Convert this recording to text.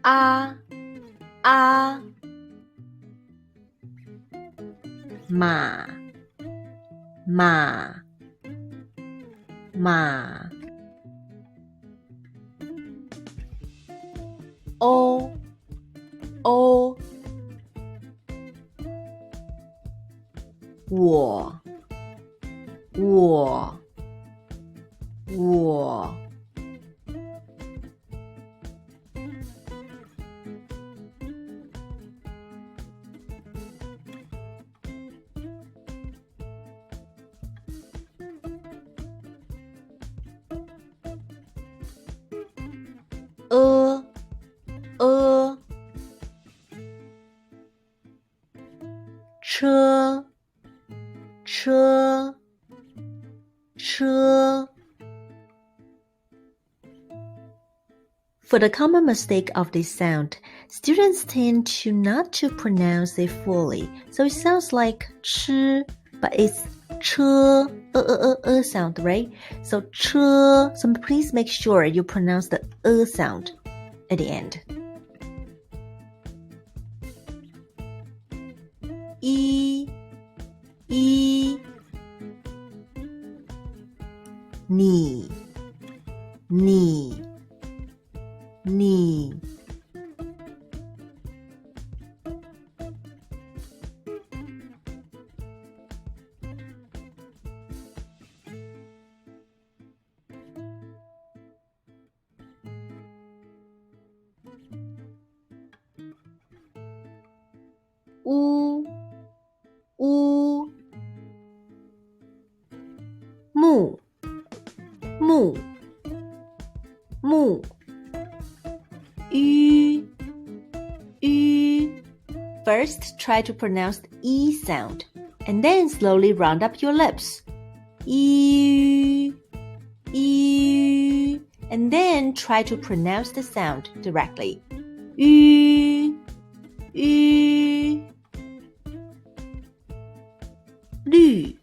啊啊，马马马，哦哦，我车车车。For the common mistake of this sound, students tend to not to pronounce it fully, so it sounds like 吃, but it's 车 sound, right? So 车, so please make sure you pronounce the sound at the end. 一你乌木ü First, try to pronounce the E sound, and then slowly round up your lips. ü and then try to pronounce the sound directly. ü绿